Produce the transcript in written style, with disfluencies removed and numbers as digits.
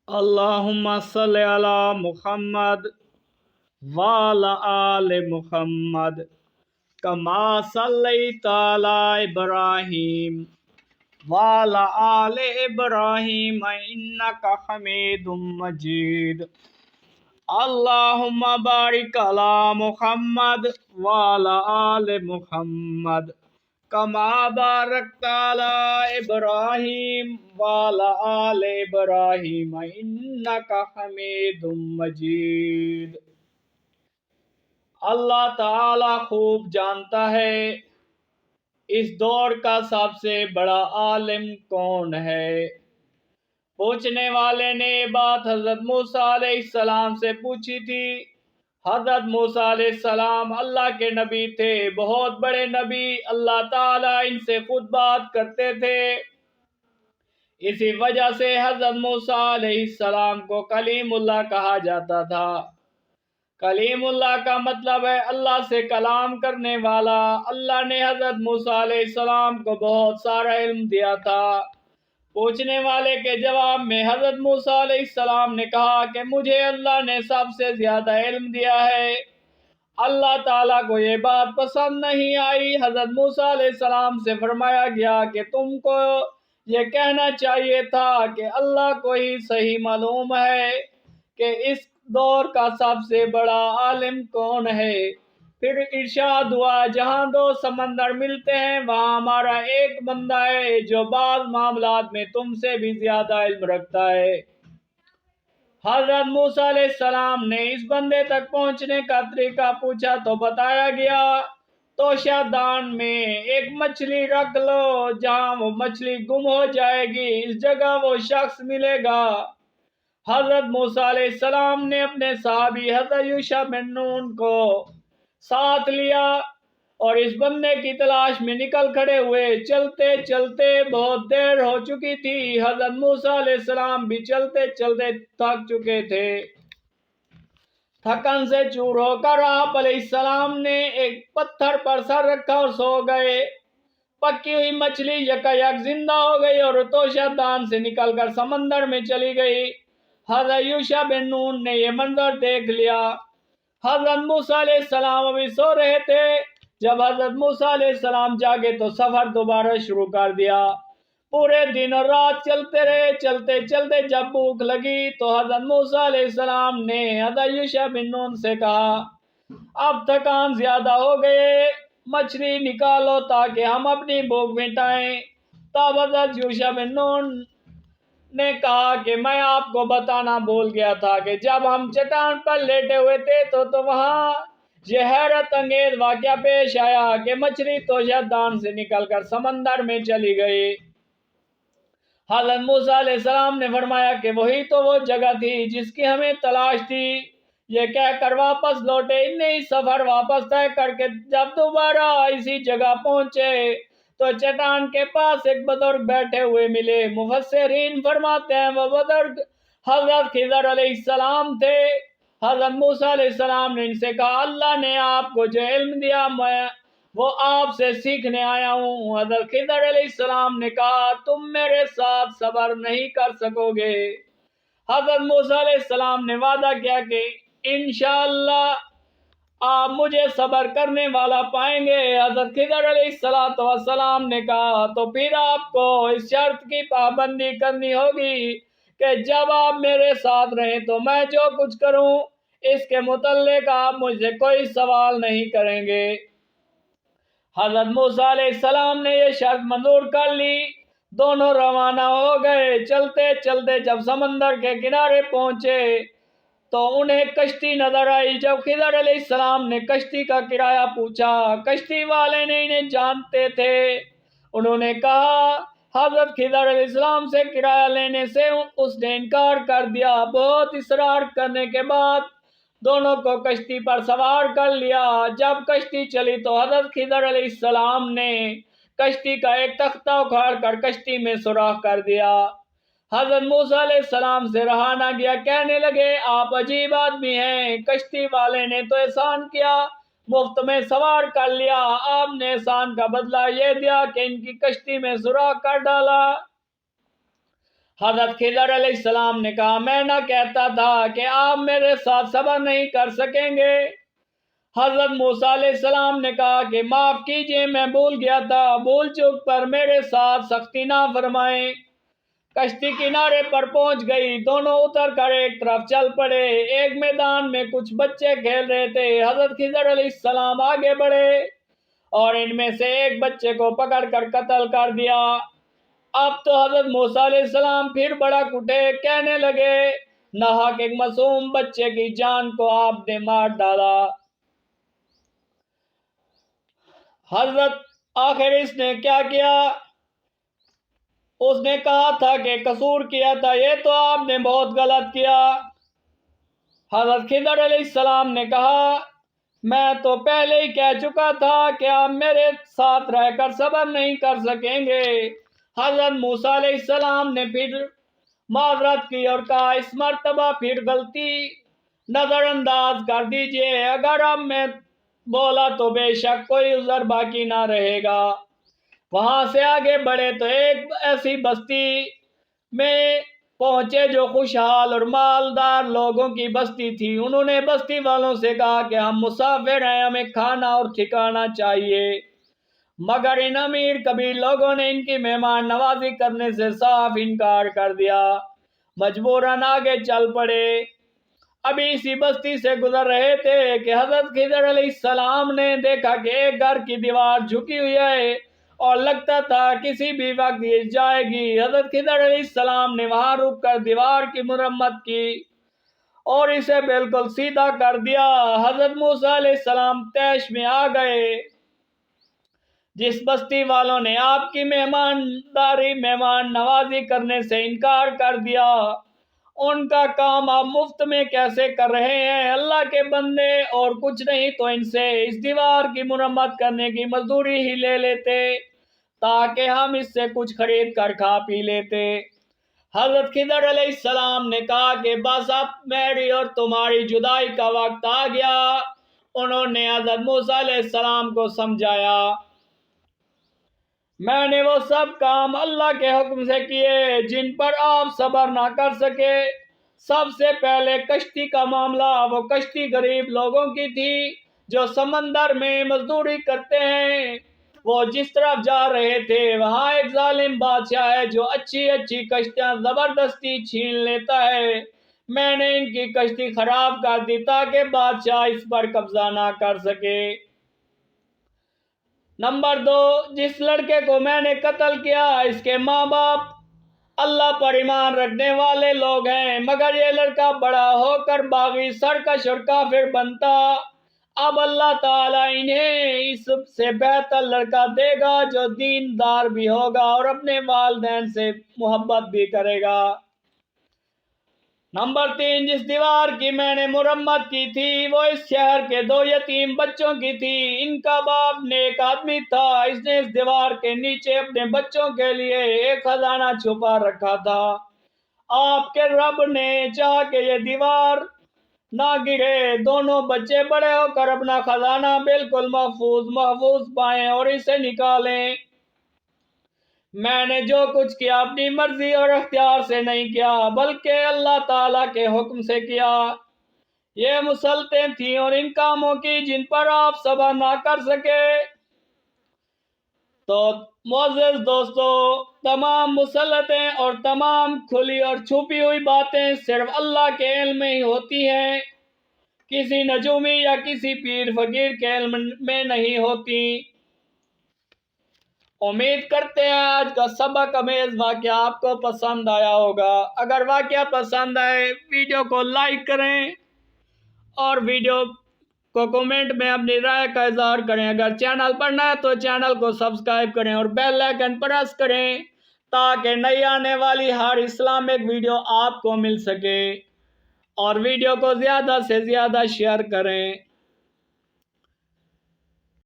اللہم صلی علی محمد وعلی آل محمد کما صلیت علی ابراہیم وعلی آل ابراہیم انک حمید مجید۔ اللہم بارک علی محمد وعلی آل محمد کما بارکت علی ابراہیم وعلی آل ابراہیم انک حمید مجید۔ اللہ تعالی خوب جانتا ہے اس دور کا سب سے بڑا عالم کون ہے۔ پوچھنے والے نے یہ بات حضرت موسیٰ علیہ السلام سے پوچھی تھی۔ حضرت موسیٰ علیہ السلام اللہ کے نبی تھے، بہت بڑے نبی، اللہ تعالیٰ ان سے خود بات کرتے تھے۔ اسی وجہ سے حضرت موسیٰ علیہ السلام کو کلیم اللہ کہا جاتا تھا۔ کلیم اللہ کا مطلب ہے اللہ سے کلام کرنے والا۔ اللہ نے حضرت موسیٰ علیہ السلام کو بہت سارا علم دیا تھا۔ پوچھنے والے کے جواب میں حضرت موسیٰ علیہ السلام نے کہا کہ مجھے اللہ نے سب سے زیادہ علم دیا ہے۔ اللہ تعالیٰ کو یہ بات پسند نہیں آئی۔ حضرت موسیٰ علیہ السلام سے فرمایا گیا کہ تم کو یہ کہنا چاہیے تھا کہ اللہ کو ہی صحیح معلوم ہے کہ اس دور کا سب سے بڑا عالم کون ہے۔ پھر ارشاد ہوا جہاں دو سمندر ملتے ہیں وہاں ہمارا ایک بندہ ہے جو بعض معاملات میں تم سے بھی زیادہ علم رکھتا ہے۔ حضرت موسیٰ علیہ السلام نے اس بندے تک پہنچنے کا طریقہ پوچھا تو بتایا گیا توشہ دان میں ایک مچھلی رکھ لو، جہاں وہ مچھلی گم ہو جائے گی اس جگہ وہ شخص ملے گا۔ حضرت موسیٰ علیہ السلام نے اپنے صحابی حضرت یوشع بن نون کو ساتھ لیا اور اس بندے کی تلاش میں نکل کھڑے ہوئے۔ چلتے چلتے بہت دیر ہو چکی تھی۔ حضرت موسیٰ علیہ السلام بھی چلتے چلتے تھک چکے تھے۔ تھکن سے چور ہو کر آپ علیہ السلام نے ایک پتھر پر سر رکھا اور سو گئے۔ پکی ہوئی مچھلی یکایک زندہ ہو گئی اور توشہ دان سے نکل کر سمندر میں چلی گئی۔ حضرت یوشع بن نون نے یہ منظر دیکھ لیا۔ حضرت موسیٰ علیہ السلام ابھی سو رہے تھے۔ جب حضرت موسیٰ علیہ السلام جاگے تو سفر دوبارہ شروع کر دیا۔ پورے دن اور رات چلتے رہے۔ چلتے چلتے جب بھوک لگی تو حضرت موسیٰ علیہ السلام نے حضرت یوشع بن نون سے کہا اب تھکان زیادہ ہو گئے، مچھلی نکالو تاکہ ہم اپنی بھوک مٹائیں۔ تب حضرت یوشع بن نون نے کہا کہ میں آپ کو بتانا بھول گیا تھا کہ جب ہم چٹان پر لیٹے ہوئے تھے تو وہاں یہ حیرت انگیز واقعہ پیش آیا کہ مچھلی توشہ دان سے نکل کر سمندر میں چلی گئی۔ حضرت موسیٰ علیہ السلام نے فرمایا کہ وہی تو وہ جگہ تھی جس کی ہمیں تلاش تھی۔ یہ کہہ کر واپس لوٹے۔ انہیں سفر واپس طے کر کے جب دوبارہ اسی جگہ پہنچے تو چٹان کے پاس ایک بزرگ بیٹھے ہوئے ملے۔ مفسرین فرماتے ہیں وہ بزرگ حضرت خضر علیہ السلام تھے۔ حضرت موسیٰ علیہ السلام نے ان سے کہا اللہ نے آپ کو جو علم دیا میں وہ آپ سے سیکھنے آیا ہوں۔ حضرت خضر علیہ السلام نے کہا تم میرے ساتھ صبر نہیں کر سکو گے۔ حضرت موسیٰ علیہ السلام نے وعدہ کیا کہ انشاءاللہ آپ مجھے صبر کرنے والا پائیں گے۔ حضرت خضر علیہ السلام نے کہا تو پھر آپ کو اس شرط کی پابندی کرنی ہوگی کہ جب آپ میرے ساتھ رہیں تو میں جو کچھ کروں اس کے متعلق آپ مجھ سے کوئی سوال نہیں کریں گے۔ حضرت موسیٰ علیہ السلام نے یہ شرط منظور کر لی۔ دونوں روانہ ہو گئے۔ چلتے چلتے جب سمندر کے کنارے پہنچے تو انہیں کشتی نظر آئی۔ جب خضر علیہ السلام نے کشتی کا کرایہ پوچھا، کشتی والے نے انہیں جانتے تھے۔ انہوں نے کہا حضرت خضر علیہ السلام سے کرایہ لینے سے اس نے انکار کر دیا۔ بہت اصرار کرنے کے بعد دونوں کو کشتی پر سوار کر لیا۔ جب کشتی چلی تو حضرت خضر علیہ السلام نے کشتی کا ایک تختہ اکھاڑ کر کشتی میں سوراخ کر دیا۔ حضرت موسیٰ علیہ السلام سے رہا نہ گیا، کہنے لگے آپ عجیب آدمی ہیں، کشتی والے نے تو احسان کیا، مفت میں سوار کر لیا، آپ نے احسان کا بدلہ یہ دیا کہ ان کی کشتی میں سوراخ کر ڈالا۔ حضرت خضر علیہ السلام نے کہا میں نہ کہتا تھا کہ آپ میرے ساتھ صبر نہیں کر سکیں گے۔ حضرت موسیٰ علیہ السلام نے کہا کہ معاف کیجئے میں بھول گیا تھا، بھول چوک پر میرے ساتھ سختی نہ فرمائیں۔ کشتی کنارے پر پہنچ گئی، دونوں اتر کر ایک طرف چل پڑے۔ ایک میدان میں کچھ بچے کھیل رہے تھے، حضرت خضر علیہ السلام آگے بڑھے اور ان میں سے ایک بچے کو پکڑ کر قتل کر دیا۔ اب تو حضرت موسیٰ علیہ السلام پھر بڑک اٹھے، کہنے لگے ناحق ایک معصوم بچے کی جان کو آپ نے مار ڈالا۔ حضرت آخر اس نے کیا کیا؟ اس نے کہا تھا کہ قصور کیا تھا، یہ تو آپ نے بہت غلط کیا۔ حضرت خضر علیہ السلام نے کہا میں تو پہلے ہی کہہ چکا تھا کہ آپ میرے ساتھ رہ کر صبر نہیں کر سکیں گے۔ حضرت موسیٰ علیہ السلام نے پھر معذرت کی اور کہا اس مرتبہ پھر غلطی نظر انداز کر دیجئے، اگر اب میں بولا تو بے شک کوئی عذر باقی نہ رہے گا۔ وہاں سے آگے بڑھے تو ایک ایسی بستی میں پہنچے جو خوشحال اور مالدار لوگوں کی بستی تھی۔ انہوں نے بستی والوں سے کہا کہ ہم مسافر ہیں، ہمیں کھانا اور ٹھکانا چاہیے، مگر ان امیر کبیر لوگوں نے ان کی مہمان نوازی کرنے سے صاف انکار کر دیا۔ مجبوراً آگے چل پڑے۔ ابھی اسی بستی سے گزر رہے تھے کہ حضرت خضر علیہ السلام نے دیکھا کہ ایک گھر کی دیوار جھکی ہوئی ہے اور لگتا تھا کسی بھی وقت گر جائے گی۔ حضرت خضر علیہ السلام نے وہاں رک کر دیوار کی مرمت کی اور اسے بالکل سیدھا کر دیا۔ حضرت موسیٰ علیہ السلام طیش میں آ گئے۔ جس بستی والوں نے آپ کی مہمان نوازی کرنے سے انکار کر دیا، ان کا کام آپ مفت میں کیسے کر رہے ہیں؟ اللہ کے بندے، اور کچھ نہیں تو ان سے اس دیوار کی مرمت کرنے کی مزدوری ہی لے لیتے تاکہ ہم اس سے کچھ خرید کر کھا پی لیتے۔ حضرت خضر علیہ السلام نے کہا کہ بس اب میری اور تمہاری جدائی کا وقت آ گیا۔ انہوں نے حضرت موسیٰ علیہ السلام کو سمجھایا میں نے وہ سب کام اللہ کے حکم سے کیے جن پر آپ صبر نہ کر سکے۔ سب سے پہلے کشتی کا معاملہ، وہ کشتی غریب لوگوں کی تھی جو سمندر میں مزدوری کرتے ہیں۔ وہ جس طرف جا رہے تھے وہاں ایک ظالم بادشاہ ہے جو اچھی کشتیاں زبردستی چھین لیتا ہے۔ میں نے ان کی کشتی خراب کر دی تاکہ بادشاہ اس پر قبضہ نہ کر سکے۔ نمبر 2، جس لڑکے کو میں نے قتل کیا اس کے ماں باپ اللہ پر ایمان رکھنے والے لوگ ہیں، مگر یہ لڑکا بڑا ہو کر باغی، سرکش اور کافر بنتا۔ اب اللہ تعالیٰ انہیں اس سے بہتر لڑکا دے گا جو دیندار بھی ہوگا اور اپنے والدین سے محبت بھی کرے گا۔ نمبر 3، جس دیوار کی میں نے مرمت کی تھی وہ اس شہر کے 2 یتیم بچوں کی تھی۔ ان کا باپ نیک آدمی تھا، اس نے اس دیوار کے نیچے اپنے بچوں کے لیے ایک خزانہ چھپا رکھا تھا۔ آپ کے رب نے چاہا کہ یہ دیوار نہ گرے، دونوں بچے بڑے ہو کر اپنا خزانہ بالکل محفوظ پائیں اور اسے نکالیں۔ میں نے جو کچھ کیا اپنی مرضی اور اختیار سے نہیں کیا بلکہ اللہ تعالیٰ کے حکم سے کیا۔ یہ مسلطیں تھیں اور ان کاموں کی جن پر آپ صبر نہ کر سکے۔ تو معزز دوستو، تمام مسلطیں اور تمام کھلی اور چھپی ہوئی باتیں صرف اللہ کے علم میں ہی ہوتی ہیں، کسی نجومی یا کسی پیر فقیر کے علم میں نہیں ہوتی۔ امید کرتے ہیں آج کا سبق امیز واقعہ آپ کو پسند آیا ہوگا۔ اگر واقعہ پسند آئے ویڈیو کو لائک کریں اور ویڈیو کو کمنٹ میں اپنی رائے کا اظہار کریں۔ اگر چینل پر نہ ہے تو چینل کو سبسکرائب کریں اور بیل آئیکن پریس کریں تاکہ نئی آنے والی ہر اسلامک ویڈیو آپ کو مل سکے، اور ویڈیو کو زیادہ سے زیادہ شیئر کریں۔